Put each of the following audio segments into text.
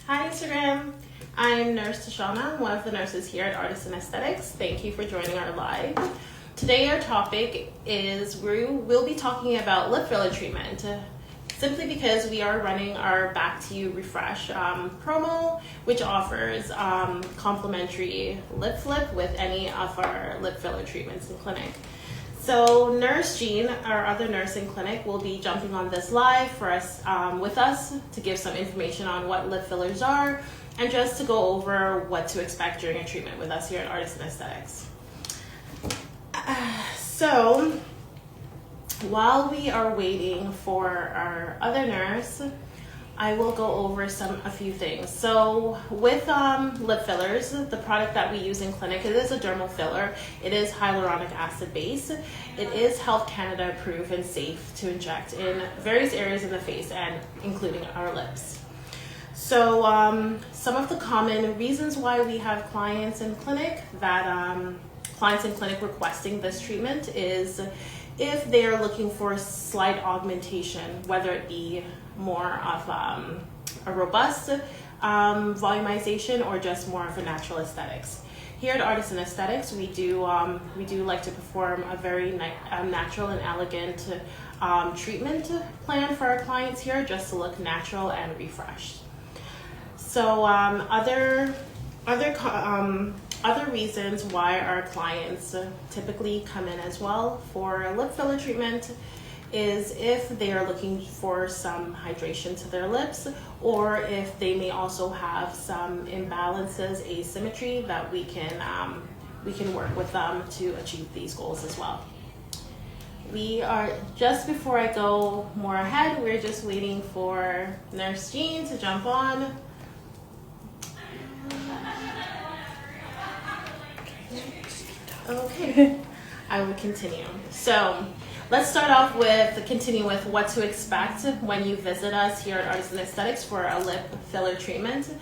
Hi, Instagram. I'm Nurse Tashana, one of the nurses here at Artisan Aesthetics. Thank you for joining our live. Today, our topic is we'll be talking about lip filler treatment. Simply because we are running our Back to You Refresh promo, which offers complimentary lip flip with any of our lip filler treatments in clinic. So Nurse Jean, our other nurse in clinic, will be jumping on this live for us with us to give some information on what lip fillers are and just to go over what to expect during a treatment with us here at Artisan Aesthetics. So while we are waiting for our other nurse, I will go over a few things. So with lip fillers, the product that we use in clinic, it is a dermal filler. It is hyaluronic acid base. It is Health Canada approved and safe to inject in various areas in the face and including our lips. So some of the common reasons why we have clients in clinic requesting this treatment is if they are looking for a slight augmentation, whether it be more of a robust volumization or just more of a natural aesthetics. Here at Artisan Aesthetics, we do like to perform a very natural and elegant treatment plan for our clients here, just to look natural and refreshed. So other reasons why our clients typically come in as well for lip filler treatment is if they are looking for some hydration to their lips, or if they may also have some imbalances, asymmetry that we can work with them to achieve these goals as well. We are, just before I go more ahead, we're just waiting for Nurse Jean to jump on. Okay, I will continue. So let's start off with what to expect when you visit us here at Artisan Aesthetics for a lip filler treatment.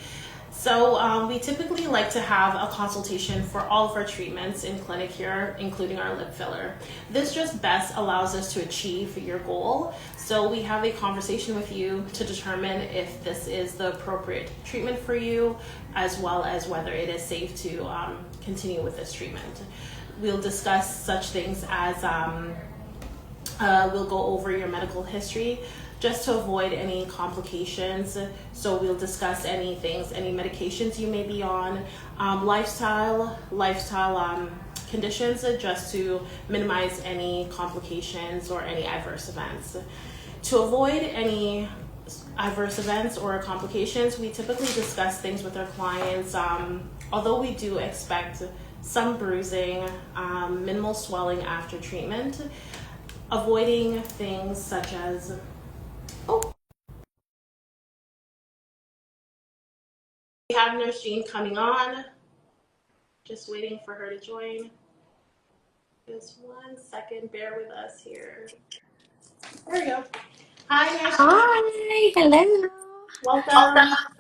So we typically like to have a consultation for all of our treatments in clinic here, including our lip filler. This just best allows us to achieve your goal. So we have a conversation with you to determine if this is the appropriate treatment for you, as well as whether it is safe to continue with this treatment. We'll discuss such things as we'll go over your medical history just to avoid any complications. So we'll discuss any medications you may be on, lifestyle conditions, just to minimize any complications or any adverse events. To avoid any adverse events or complications, we typically discuss things with our clients. Although we do expect some bruising, minimal swelling after treatment, avoiding things such as, we have Nurse Jean coming on, just waiting for her to join. Just 1 second, bear with us here. There we go. Hi, Nurse Jean. Hi, hello.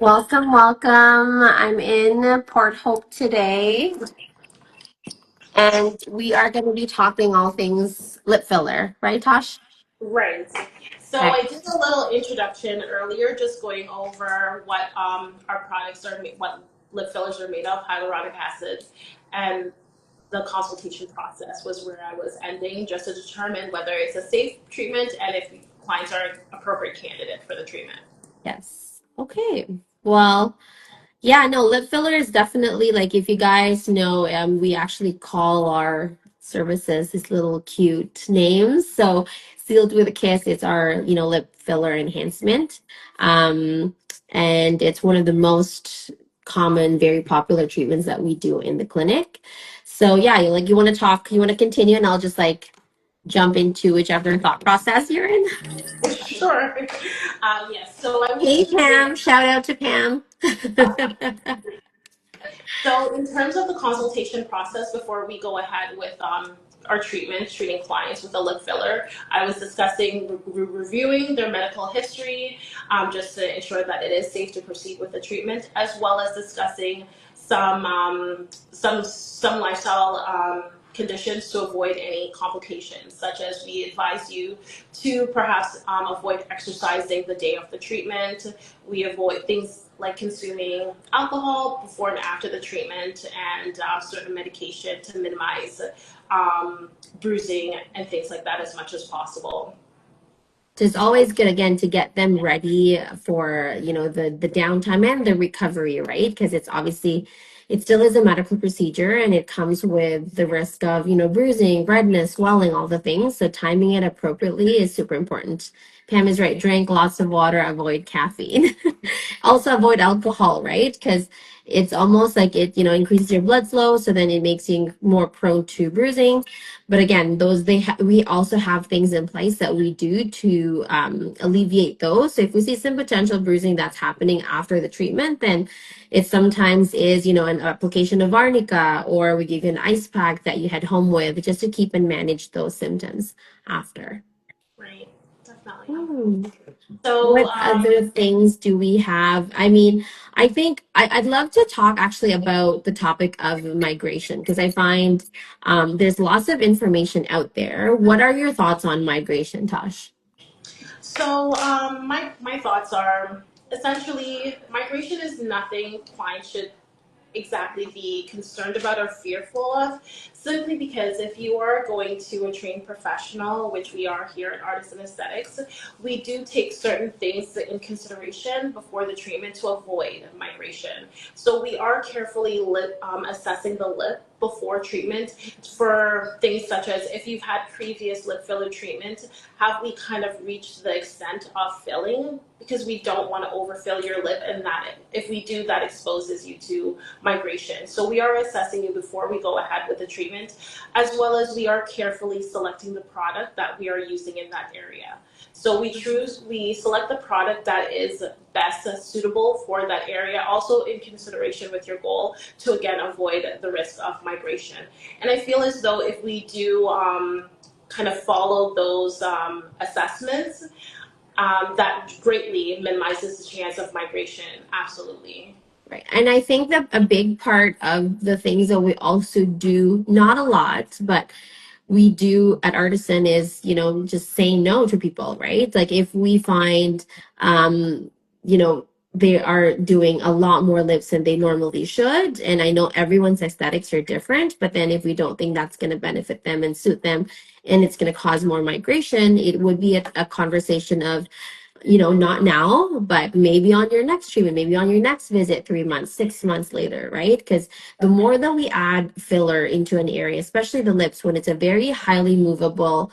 Welcome. Welcome. I'm in Port Hope today, and we are going to be talking all things lip filler, right, Tosh? Right. So Okay. I did a little introduction earlier, just going over what our products are, what lip fillers are made of, hyaluronic acids, and the consultation process was where I was ending, just to determine whether it's a safe treatment and if clients are an appropriate candidate for the treatment. Yes. Okay. Well, yeah, no, lip filler is definitely like if you guys know, we actually call our services these little cute names. So sealed with a kiss, it's our, lip filler enhancement. And it's one of the most common, very popular treatments that we do in the clinic. So yeah, you want to talk, you want to continue, and I'll just like jump into whichever thought process you're in. Sure. Yes. So I will Hey be using. Pam, shout out to Pam. So in terms of the consultation process, before we go ahead with our treating clients with a lip filler, I was discussing reviewing their medical history, just to ensure that it is safe to proceed with the treatment, as well as discussing some lifestyle conditions to avoid any complications, such as we advise you to perhaps avoid exercising the day of the treatment. We avoid things like consuming alcohol before and after the treatment, and certain medication to minimize bruising and things like that as much as possible. So it's always good again to get them ready for, you know, the downtime and the recovery, right? Because it's obviously it still is a medical procedure and it comes with the risk of, you know, bruising, redness, swelling, all the things. So timing it appropriately is super important. Pam is right. Drink lots of water, avoid caffeine. Also avoid alcohol, right? Because it's almost like it, you know, increases your blood flow, so then it makes you more prone to bruising. But again, those we also have things in place that we do to alleviate those. So if we see some potential bruising that's happening after the treatment, then it sometimes is, you know, an application of arnica, or we give you an ice pack that you head home with just to keep and manage those symptoms after. Right, definitely. Hmm. So, What other things do we have? I mean, I think I'd love to talk actually about the topic of migration because I find there's lots of information out there. What are your thoughts on migration, Tosh? my thoughts are essentially migration is nothing clients should exactly be concerned about or fearful of, simply because if you are going to a trained professional, which we are here at Artisan Aesthetics, we do take certain things in consideration before the treatment to avoid migration. So we are carefully assessing the lip before treatment for things such as if you've had previous lip filler treatment, have we kind of reached the extent of filling? Because we don't want to overfill your lip, and that if we do, that exposes you to migration. So we are assessing you before we go ahead with the treatment, as well as we are carefully selecting the product that we are using in that area. So we select the product that is best suitable for that area, also in consideration with your goal to again avoid the risk of migration. And I feel as though if we do kind of follow those assessments, that greatly minimizes the chance of migration. Absolutely. Right. And I think that a big part of the things that we also do, not a lot, but we do at Artisan is, you know, just saying no to people, right? Like if we find, you know, they are doing a lot more lips than they normally should. And I know everyone's aesthetics are different, but then if we don't think that's going to benefit them and suit them and it's going to cause more migration, it would be a conversation of, you know, not now, but maybe on your next treatment, maybe on your next visit, 3 months, 6 months later, right? Because the more that we add filler into an area, especially the lips, when it's a very highly movable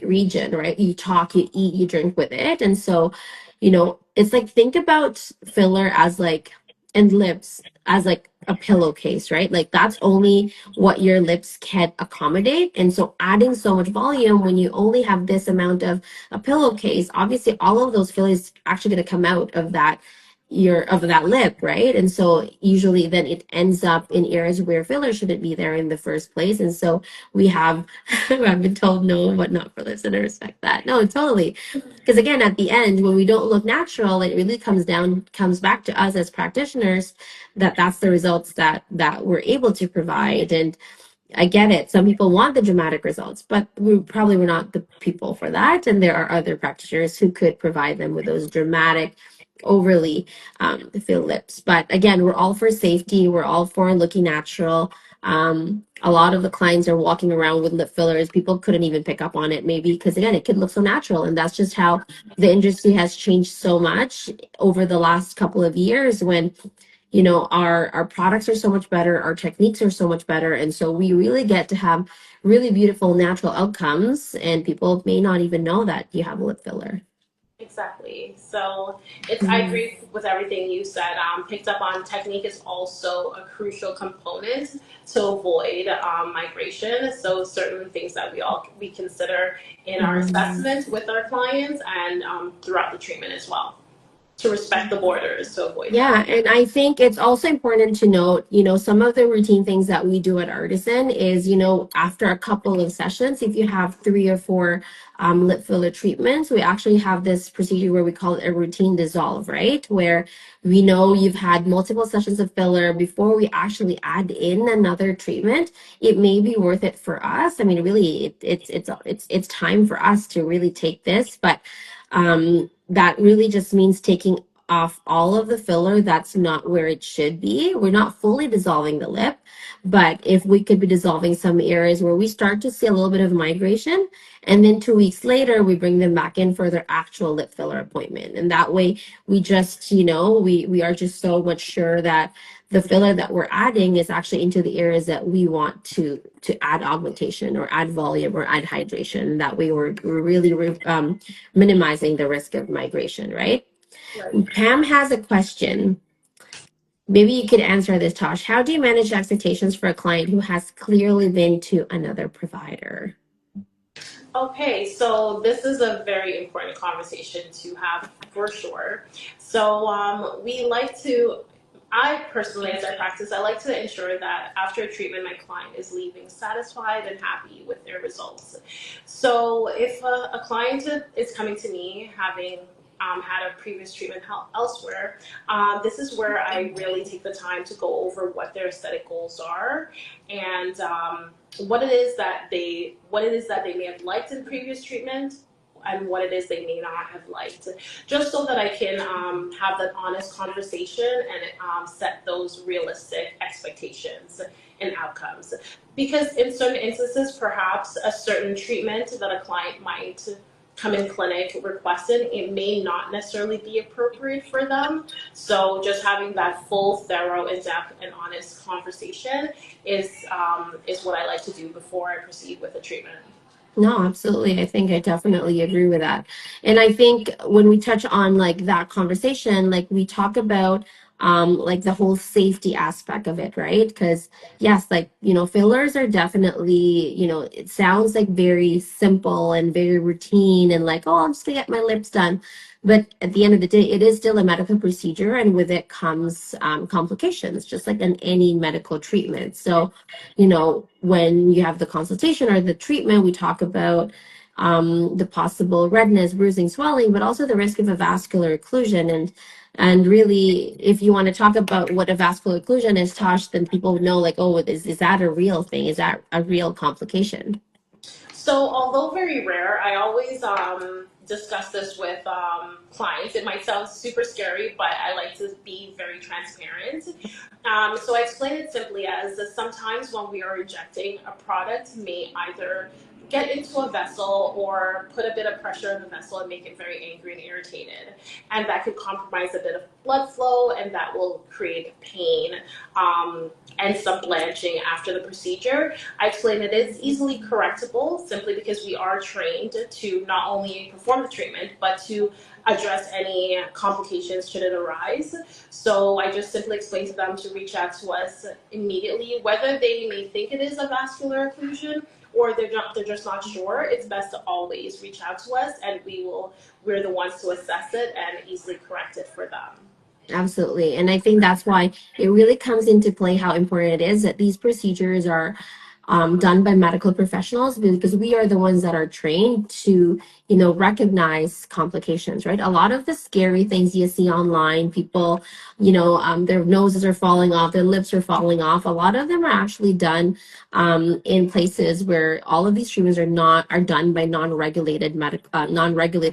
region, right? You talk, you eat, you drink with it. And so, you know, it's like think about filler as like, and lips as like a pillowcase, right? Like that's only what your lips can accommodate. And so adding so much volume when you only have this amount of a pillowcase, obviously all of those fillers actually going to come out of that of that lip, right? And so usually then it ends up in areas where filler shouldn't be there in the first place. And so we have I've been told no, but not for lips, and I respect that. No, totally. Because again, at the end, when we don't look natural, it really comes back to us as practitioners that that's the results that we're able to provide. And I get it. Some people want the dramatic results, but we probably were not the people for that. And there are other practitioners who could provide them with those dramatic, overly filled lips. But again, we're all for safety. We're all for looking natural. A lot of the clients are walking around with lip fillers. People couldn't even pick up on it, maybe because again, it could look so natural. And that's just how the industry has changed so much over the last couple of years when you know our products are so much better, our techniques are so much better, and so we really get to have really beautiful natural outcomes, and people may not even know that you have a lip filler. Exactly. So I Mhm. agree with everything you said. Picked up on technique is also a crucial component to avoid migration. So certain things that we consider in our Mhm. assessment with our clients and throughout the treatment as well. to respect the borders to avoid Yeah, that. and I think it's also important to note, some of the routine things that we do at Artisan is, after a couple of sessions, if you have 3 or 4 lip filler treatments, we actually have this procedure where we call it a routine dissolve, right? Where we know you've had multiple sessions of filler before we actually add in another treatment. It may be worth it for us. I mean, really, it's time for us to really take this, but that really just means taking off all of the filler that's not where it should be. We're not fully dissolving the lip, but if we could be dissolving some areas where we start to see a little bit of migration, and then 2 weeks later, we bring them back in for their actual lip filler appointment. And that way we just, we are just so much sure that the filler that we're adding is actually into the areas that we want to add augmentation or add volume or add hydration. That way we're really minimizing the risk of migration, right? Right. Pam has a question. Maybe you could answer this, Tosh. How do you manage expectations for a client who has clearly been to another provider? Okay, so this is a very important conversation to have for sure. So we like to, I personally, as I practice, I like to ensure that after a treatment, my client is leaving satisfied and happy with their results. So if a client is coming to me having had a previous treatment elsewhere, this is where I really take the time to go over what their aesthetic goals are and what it is that they may have liked in previous treatment and what it is they may not have liked, just so that I can have that honest conversation and set those realistic expectations and outcomes. Because in certain instances, perhaps a certain treatment that a client might come in clinic requested, it may not necessarily be appropriate for them. So just having that full, thorough, in-depth, and honest conversation is what I like to do before I proceed with a treatment. No, absolutely. I think I definitely agree with that. And I think when we touch on like that conversation, like we talk about like the whole safety aspect of it, right? Because yes, like, fillers are definitely, it sounds like very simple and very routine and like, oh, I'm just gonna get my lips done. But at the end of the day, it is still a medical procedure, and with it comes complications, just like in any medical treatment. So when you have the consultation or the treatment, we talk about the possible redness, bruising, swelling, but also the risk of a vascular occlusion. And really, if you want to talk about what a vascular occlusion is, Tosh, then people know like, oh, is that a real thing? Is that a real complication? So, although very rare, I always discuss this with clients. It might sound super scary, but I like to be very transparent. So, I explain it simply as that sometimes when we are injecting, a product may either get into a vessel or put a bit of pressure in the vessel and make it very angry and irritated. And that could compromise a bit of blood flow, and that will create pain and some blanching after the procedure. I explain it is easily correctable simply because we are trained to not only perform the treatment, but to address any complications should it arise. So I just simply explain to them to reach out to us immediately, whether they may think it is a vascular occlusion or they're just not sure. It's best to always reach out to us, and we're the ones to assess it and easily correct it for them. Absolutely. And I think that's why it really comes into play how important it is that these procedures are done by medical professionals, because we are the ones that are trained to, recognize complications, right? A lot of the scary things you see online, people, their noses are falling off, their lips are falling off. A lot of them are actually done in places where all of these treatments are done by non-regulated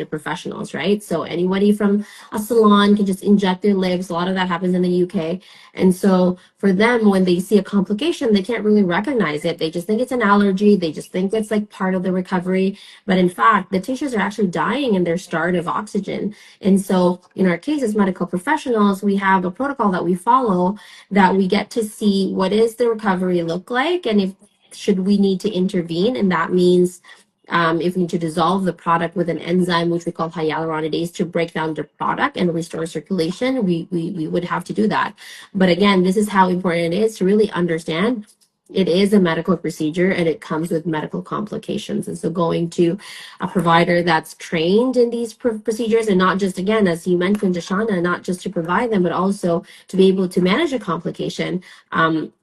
professionals, right? So anybody from a salon can just inject their lips. A lot of that happens in the UK. And so for them, when they see a complication, they can't really recognize it. They just think it's an allergy. They just think it's like part of the recovery. But in fact, the tissues are actually dying in their starved of oxygen. And so in our case as medical professionals, we have a protocol that we follow that we get to see what is the recovery look like, and if should we need to intervene. And that means if we need to dissolve the product with an enzyme, which we call hyaluronidase, to break down the product and restore circulation, we would have to do that. But again, this is how important it is to really understand it is a medical procedure and it comes with medical complications. And so going to a provider that's trained in these procedures, and not just, again, as you mentioned, Tashana, not just to provide them, but also to be able to manage a complication,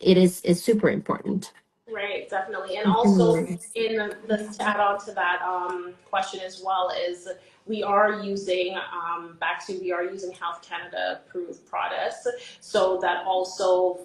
it is super important. Right, definitely. And also, Mhm. in this to add on to that question as well is we are using we are using Health Canada approved products, so that also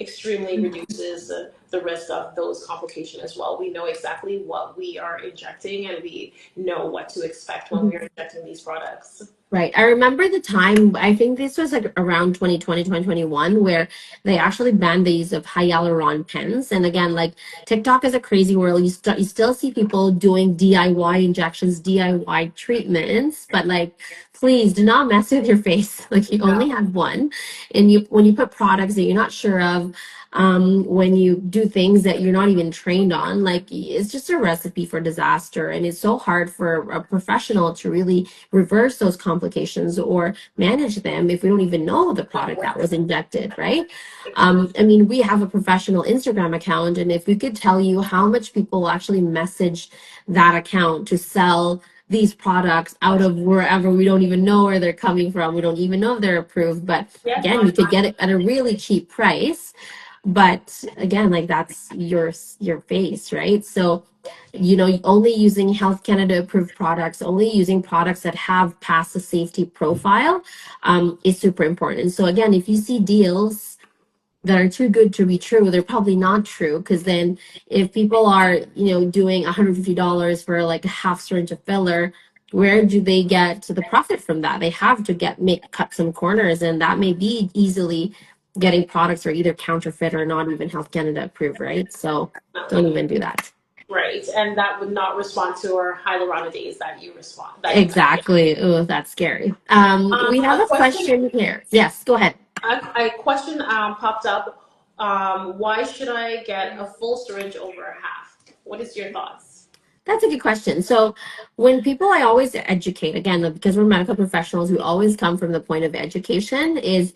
extremely reduces the risk of those complications as well. We know exactly what we are injecting, and we know what to expect when we are injecting these products. Right. I remember the time, I think this was like around 2020, 2021, where they actually banned the use of hyaluron pens. And again, like TikTok is a crazy world. You still see people doing DIY injections, DIY treatments, but like, please do not mess with your face. Like you only have one. And when you put products that you're not sure of, when you do things that you're not even trained on, like it's just a recipe for disaster. And it's so hard for a professional to really reverse those complications or manage them if we don't even know the product that was injected, right? I mean, we have a professional Instagram account, and if we could tell you how much people actually message that account to sell these products out of wherever, we don't even know where they're coming from, we don't even know if they're approved, but Yeah, again, you could get it at a really cheap price. But again, like that's your face, right? So only using Health Canada approved products, only using products that have passed the safety profile, is super important. And so again, if you see deals that are too good to be true, they're probably not true. Because then if people are, doing $150 for like a half syringe of filler, where do they get to the profit from that? They have to cut some corners, and that may be easily getting products that are either counterfeit or not even Health Canada approved, right? So don't definitely. even do that. Right, and that would not respond to our hyaluronidase that you respond that you. Exactly. Oh, that's scary. We have A a question, question here. Yes, go ahead. a question popped up. Why should I get a full syringe over a half? What is your thoughts? That's a good question. So, when people, I always educate, again, because we're medical professionals, we always come from the point of education is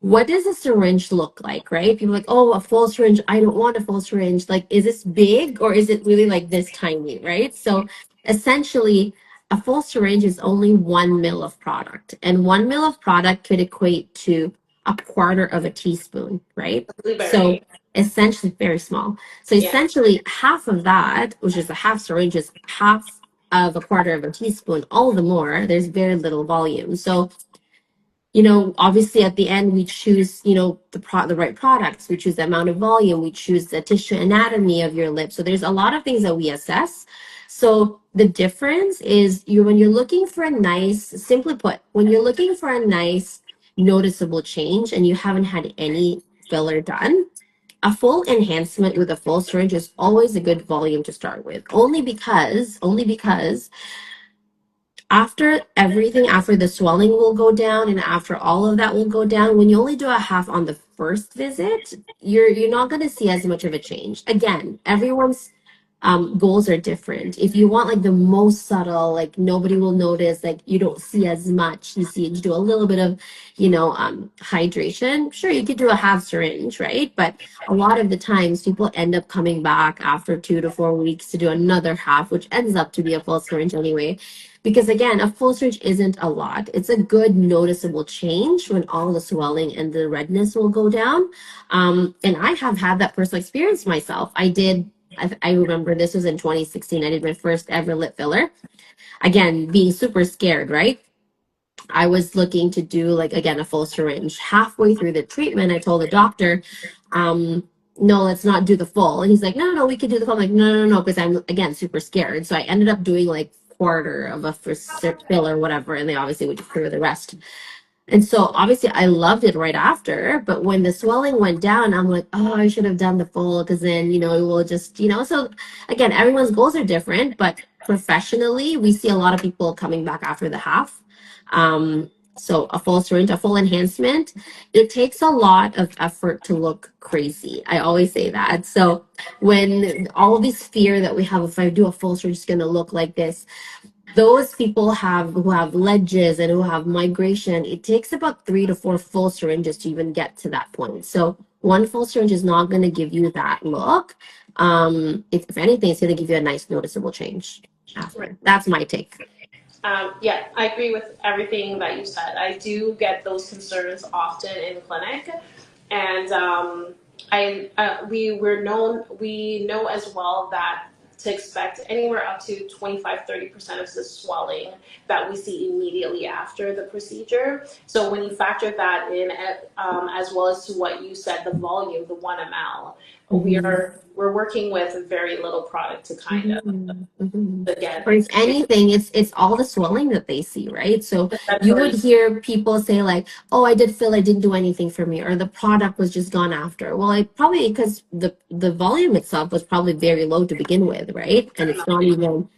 what does a syringe look like, right? People are like, oh, a full syringe. I don't want a full syringe. Like, is this big or is it really like this tiny, right? So, essentially, a full syringe is only 1 ml of product, and 1 ml of product could equate to a quarter of a teaspoon, right? So, Blueberry. essentially, very small. So, Yeah. essentially, half of that, which is a half syringe, is half of a quarter of a teaspoon. All the more, there's very little volume. So, obviously at the end we choose, the right products. We choose the amount of volume. We choose the tissue anatomy of your lip. So there's a lot of things that we assess. So the difference is when you're looking for a nice, simply put, when you're looking for a nice noticeable change and you haven't had any filler done, a full enhancement with a full syringe is always a good volume to start with. Only because after everything, after the swelling will go down and after all of that will go down, when you only do a half on the first visit, you're not going to see as much of a change. Again, everyone's goals are different. If you want like the most subtle, like nobody will notice, like you don't see as much, you do a little bit of, hydration. Sure, you could do a half syringe, right? But a lot of the times people end up coming back after 2 to 4 weeks to do another half, which ends up to be a full syringe anyway. Because again, a full syringe isn't a lot. It's a good noticeable change when all the swelling and the redness will go down. And I have had that personal experience myself. I remember this was in 2016. I did my first ever lip filler. Again, being super scared, right? I was looking to do like again a full syringe. Halfway through the treatment, I told the doctor, no, let's not do the full. And he's like, no, we could do the full. I'm like, no, because I'm again super scared. So I ended up doing like quarter of a first filler or whatever, and they obviously would clear the rest. And so obviously I loved it right after, but when the swelling went down, I'm like, oh, I should have done the full because then, it will just, so again, everyone's goals are different, but professionally, we see a lot of people coming back after the half. So a full syringe, a full enhancement, it takes a lot of effort to look crazy. I always say that. So when all this fear that we have, if I do a full syringe, it's going to look like this, those people who have ledges and who have migration, it takes about 3 to 4 full syringes to even get to that point. So One full syringe is not going to give you that look. If anything, it's going to give you a nice noticeable change Right. after. That's my take. Yeah, I agree with everything that you said. I do get those concerns often in clinic, and we know as well that to expect anywhere up to 25-30% of the swelling that we see immediately after the procedure. So when you factor that in, as well as to what you said, the volume, the 1 ml, Mhm. we're working with very little product to kind of Mhm. Mhm. get Or if anything, it's all the swelling that they see, right? So you would essentially. hear people say like, "Oh, I did feel it didn't do anything for me," or the product was just gone after. Well, it probably because the volume itself was probably very low to begin with, right? And it's not even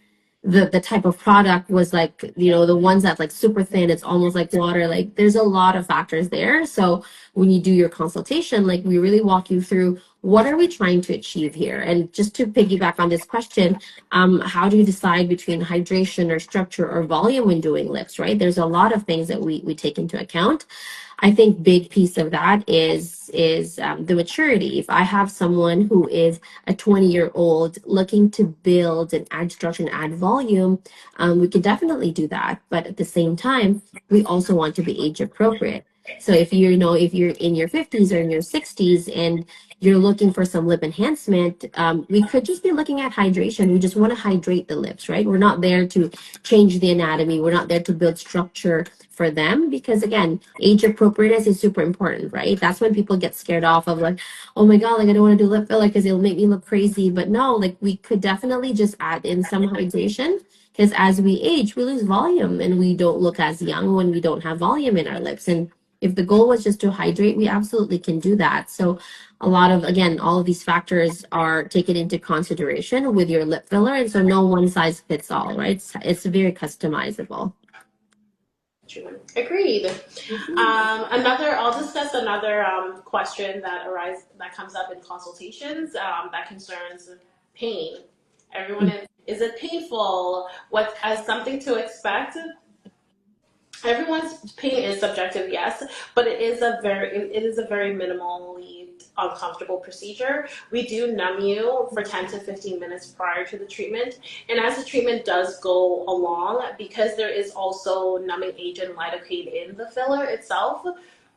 the type of product was like, the ones that's like super thin, it's almost like water. Like there's a lot of factors there. So when you do your consultation, like we really walk you through what are we trying to achieve here. And just to piggyback on this question, how do you decide between hydration or structure or volume when doing lips, right? There's a lot of things that we take into account. I think big piece of that is the maturity. If I have someone who is a 20-year-old looking to build and add structure and add volume, we could definitely do that. But at the same time, we also want to be age appropriate. So if you're in your 50s or in your 60s and you're looking for some lip enhancement, we could just be looking at hydration. We just want to hydrate the lips, right? We're not there to change the anatomy. We're not there to build structure for them because again, age appropriateness is super important, right? That's when people get scared off of like, oh my God, like I don't want to do lip filler because it'll make me look crazy. But no, like we could definitely just add in some hydration because as we age, we lose volume and we don't look as young when we don't have volume in our lips. And if the goal was just to hydrate, we absolutely can do that. So a lot of, again, all of these factors are taken into consideration with your lip filler. And so no one size fits all, right? It's very customizable. Agreed. Mhm. I'll discuss another question that comes up in consultations that concerns pain. Is it painful? What as something to expect? Everyone's pain is subjective, yes, but it is a very minimally uncomfortable procedure. We do numb you for 10 to 15 minutes prior to the treatment, and as the treatment does go along, because there is also numbing agent lidocaine in the filler itself,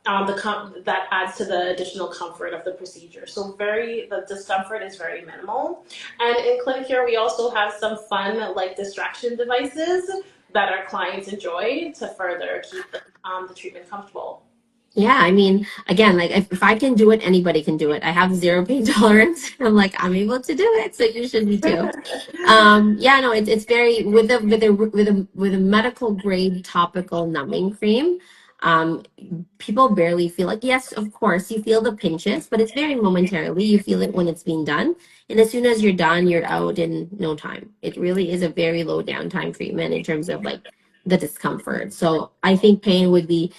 that adds to the additional comfort of the procedure. So the discomfort is very minimal. And in clinic here, we also have some fun like distraction devices that our clients enjoy to further keep the treatment comfortable. Yeah, I mean, again, like if I can do it, anybody can do it. I have zero pain tolerance. I'm like, I'm able to do it, so you should be too. Yeah, no, it's very with a medical grade topical numbing cream. Um, People barely feel like, yes, of course, you feel the pinches, but it's very momentarily. You feel it when it's being done, and as soon as you're done, you're out in no time. It really is a very low downtime treatment in terms of like the discomfort. So I think pain would be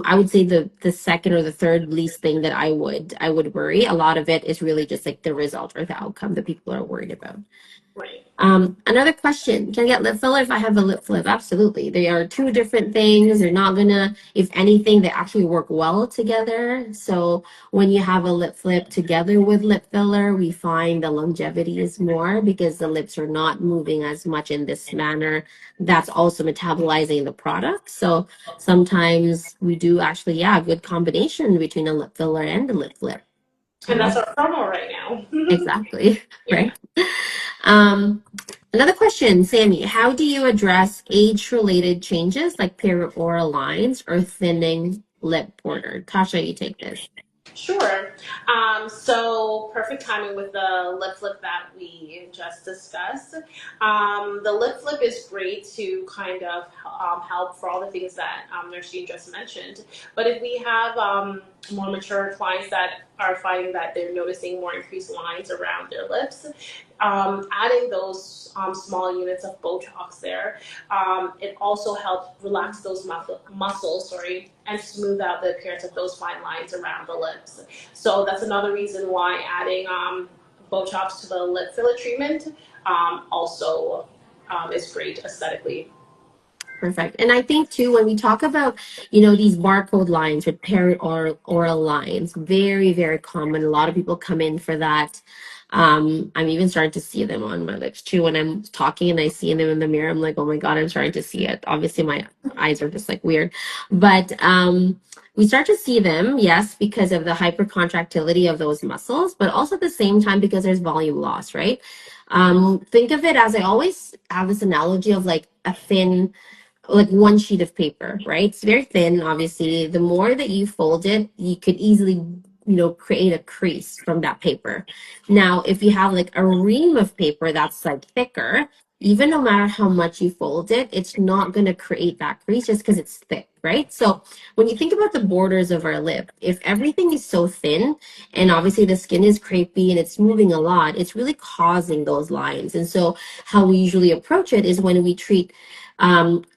I would say the second or the third least thing that I would worry. A lot of it is really just like the result or the outcome that people are worried about. Right. Another question, can I get lip filler if I have a lip flip? Absolutely. They are two different things. They're not gonna, if anything, they actually work well together. So when you have a lip flip together with lip filler, we find the longevity is more because the lips are not moving as much in this manner. That's also metabolizing the product. So sometimes we do actually, yeah, a good combination between a lip filler and a lip flip. And that's Um, our promo right now. exactly, Yeah. right? Um, Another question, Sammy, how do you address age-related changes like perioral lines or thinning lip border? Tasha, you take this. Sure. So perfect timing with the lip flip that we just discussed. The lip flip is great to kind of help for all the things that Nursing just mentioned. But if we have more mature clients that are finding that they're noticing more increased lines around their lips, adding those small units of Botox there, it also helps relax those muscles, sorry, and smooth out the appearance of those fine lines around the lips. So that's another reason why adding Botox to the lip filler treatment also is great aesthetically. Perfect. And I think too, when we talk about, these barcode lines with parent or oral lines, very, very common. A lot of people come in for that. I'm even starting to see them on my lips too. When I'm talking and I see them in the mirror, I'm like, oh my God, I'm starting to see it. Obviously, my eyes are just like weird. But we start to see them, yes, because of the hypercontractility of those muscles, but also at the same time because there's volume loss, right? Think of it as I always have this analogy of like a thin like one sheet of paper, right? It's very thin, obviously. The more that you fold it, you could easily, create a crease from that paper. Now, if you have like a ream of paper that's like thicker, even no matter how much you fold it, it's not going to create that crease just because it's thick, right? So when you think about the borders of our lip, if everything is so thin and obviously the skin is crepey and it's moving a lot, it's really causing those lines. And so how we usually approach it is when we treat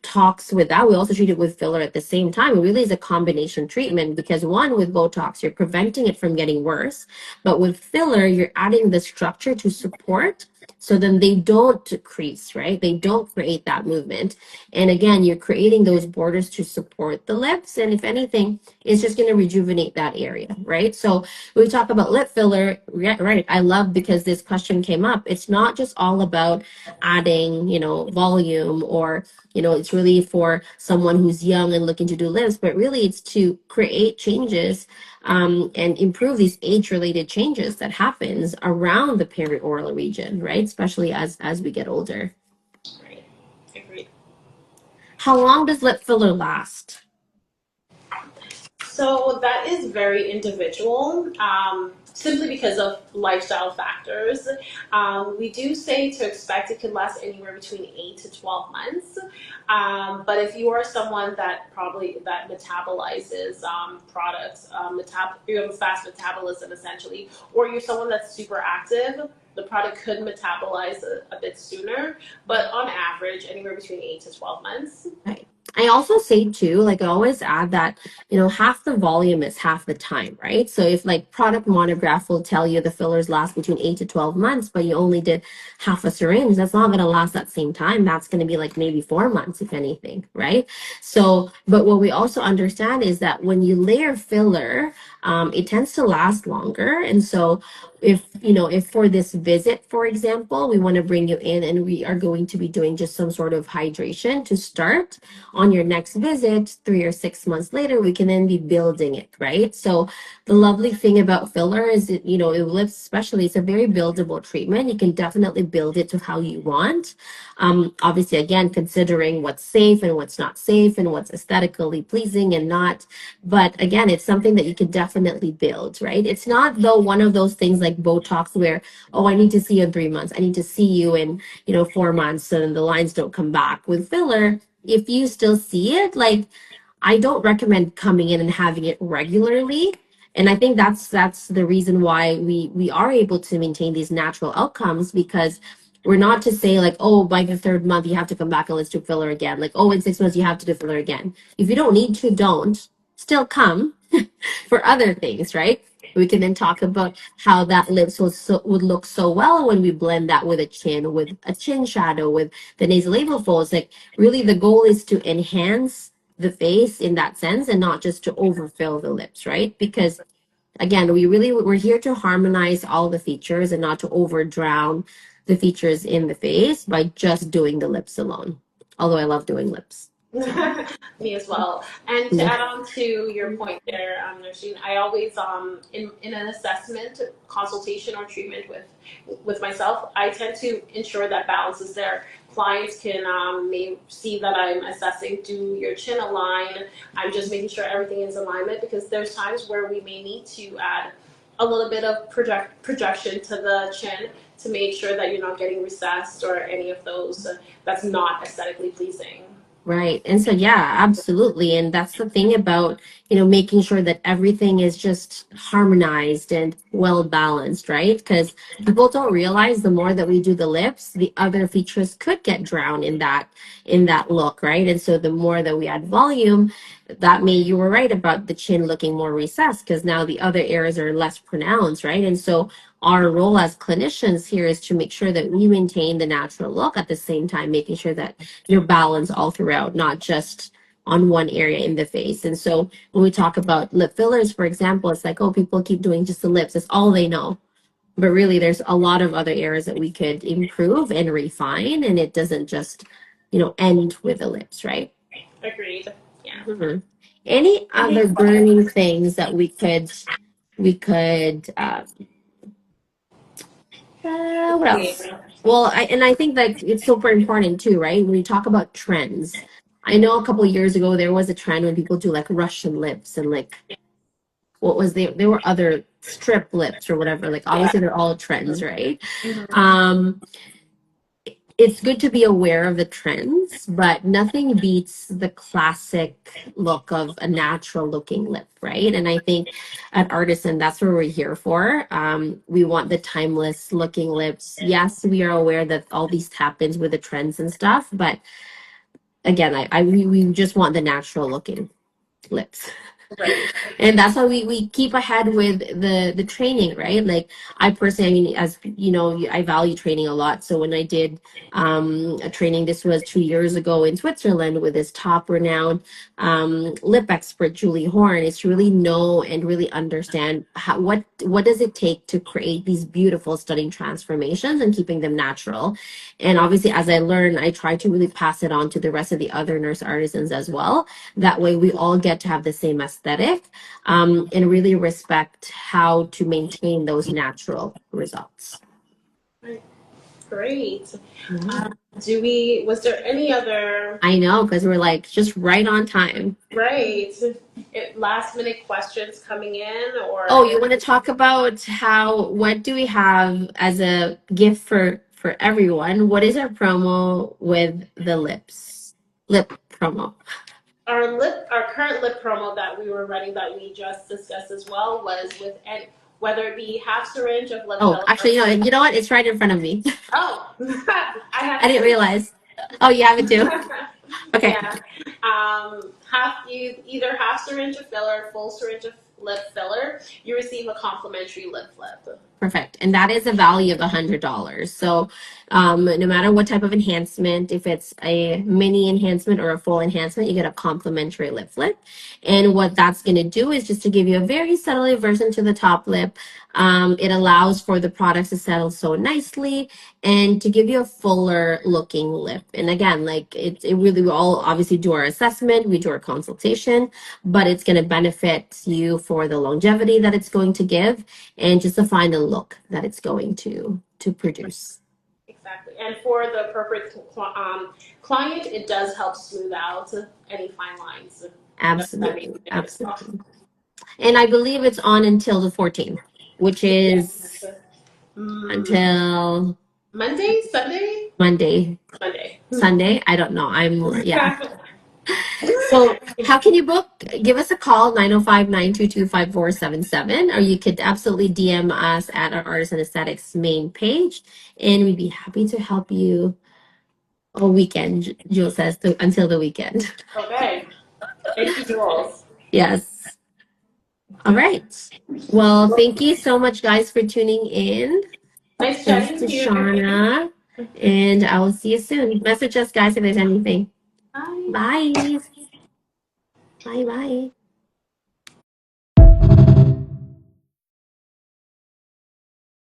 talks with that. We also treat it with filler at the same time. It really is a combination treatment because one, with Botox, you're preventing it from getting worse. But with filler, you're adding the structure to support. So then they don't crease, right? They don't create that movement. And again, you're creating those borders to support the lips. And if anything, it's just going to rejuvenate that area, right? So when we talk about lip filler, right? I love because this question came up. It's not just all about adding, volume or it's really for someone who's young and looking to do lips, but really it's to create changes and improve these age-related changes that happens around the perioral region, right? Especially as we get older. Right. Agreed. How long does lip filler last? So that is very individual, simply because of lifestyle factors. We do say to expect it could last anywhere between 8 to 12 months. But if you are someone that metabolizes products, you have a fast metabolism essentially, or you're someone that's super active, the product could metabolize a bit sooner. But on average, anywhere between 8 to 12 months. Right. I also say too, like I always add that, half the volume is half the time, right? So if like product monograph will tell you the fillers last between 8 to 12 months, but you only did half a syringe, that's not going to last that same time. That's going to be like maybe 4 months, if anything, right? So, but what we also understand is that when you layer filler, it tends to last longer. And so if for this visit, for example, we want to bring you in and we are going to be doing just some sort of hydration to start on your next visit 3 or 6 months later, we can then be building it, right? So the lovely thing about filler is it lips especially, it's a very buildable treatment. You can definitely build it to how you want. Obviously, again, considering what's safe and what's not safe and what's aesthetically pleasing and not. But again, it's something that you can definitely build, right? It's not though one of those things like Botox where, oh, I need to see you in 3 months. I need to see you in, 4 months so then the lines don't come back. With filler, if you still see it, like I don't recommend coming in and having it regularly. And I think that's the reason why we are able to maintain these natural outcomes because we're not to say like, oh, by the third month you have to come back and let's do filler again. Like, oh, in 6 months you have to do filler again. If you don't need to, don't. Still come for other things, right? We can then talk about how that lips would look so well when we blend that with a chin, with a chin shadow, with the nasolabial folds. Like really the goal is to enhance the face in that sense and not just to overfill the lips, right? Because again, we're here to harmonize all the features and not to over drown the features in the face by just doing the lips alone. Although I love doing lips. Me as well. And to Yeah. add on to your point there, Nursing, I always in an assessment, consultation, or treatment with myself, I tend to ensure that balance is there. Clients can may see that I'm assessing, do your chin align? I'm just making sure everything is in alignment because there's times where we may need to add a little bit of projection to the chin to make sure that you're not getting recessed or any of those that's not aesthetically pleasing. Right. And so, yeah, absolutely. And that's the thing about, making sure that everything is just harmonized and well balanced, right? Because people don't realize the more that we do the lips, the other features could get drowned in that look, right? And so the more that we add volume, that may you were right about the chin looking more recessed because now the other areas are less pronounced, right? And so our role as clinicians here is to make sure that we maintain the natural look at the same time, making sure that you're balanced all throughout, not just on one area in the face. And so when we talk about lip fillers, for example, it's like, oh, people keep doing just the lips. That's all they know. But really, there's a lot of other areas that we could improve and refine, and it doesn't just, end with the lips, right? Agreed. Yeah. Mhm. Any other burning things that we could what else? Yeah. Well, I think that it's super important too, right? When you talk about trends, I know a couple years ago there was a trend when people do like Russian lips and like what was there were other strip lips or whatever. Like Yeah. obviously they're all trends, right? Mhm. Um, it's good to be aware of the trends, but nothing beats the classic look of a natural looking lip, right? And I think at Artisan, that's what we're here for. We want the timeless looking lips. Yes, we are aware that all these tap ins with the trends and stuff, but again, we just want the natural looking lips. Right. And that's why we keep ahead with the training, right? Like I personally, I mean, as you know, I value training a lot. So when I did a training, this was 2 years ago in Switzerland with this top renowned lip expert Julie Horn, is to really know and really understand what does it take to create these beautiful stunning transformations and keeping them natural. And obviously as I learn, I try to really pass it on to the rest of the other nurse artisans as well. That way we all get to have the same aesthetic, and really respect how to maintain those natural results. Right. Great. Yeah. Was there any other, I know, because we're like just right on time. right, last minute questions coming in Oh, or? you want to talk about what do we have as a gift for everyone? What is our promo with the lip promo? Our current lip promo that we were running that we just discussed as well was with whether it be half syringe of lip Oh, filler. actually, you know what? It's right in front of me. Oh, I have I didn't it realize. Oh, you have it too. too. Okay. Yeah. Either half syringe of filler, full syringe of lip filler, you receive a complimentary lip flip. Perfect. And that is a value of $100. So no matter what type of enhancement, if it's a mini enhancement or a full enhancement, you get a complimentary lip flip. And what that's going to do is just to give you a very subtle version to the top lip. It allows for the products to settle so nicely and to give you a fuller looking lip. And again, like it really, we all obviously do our assessment, we do our consultation, but it's going to benefit you for the longevity that it's going to give and just to find the look that it's going to produce. Exactly. And for the appropriate client, it does help smooth out any fine lines. Absolutely, absolutely. And I believe it's on until the 14th, which is Yes. Mm, until Monday, Sunday, Monday, Monday. Sunday. I don't know. Yeah. So how can you book? Give us a call, 905-922-5477, or you could absolutely DM us at our Artisan Aesthetics main page, and we'd be happy to help you all weekend, Jill says, until the weekend. Okay. Thank you, Jules. Yes. All right. Well, thank you so much, guys, for tuning in. Nice Thanks chatting to with you. Shauna, and I will see you soon. Message us, guys, if there's anything. Bye. Bye. Bye. Bye.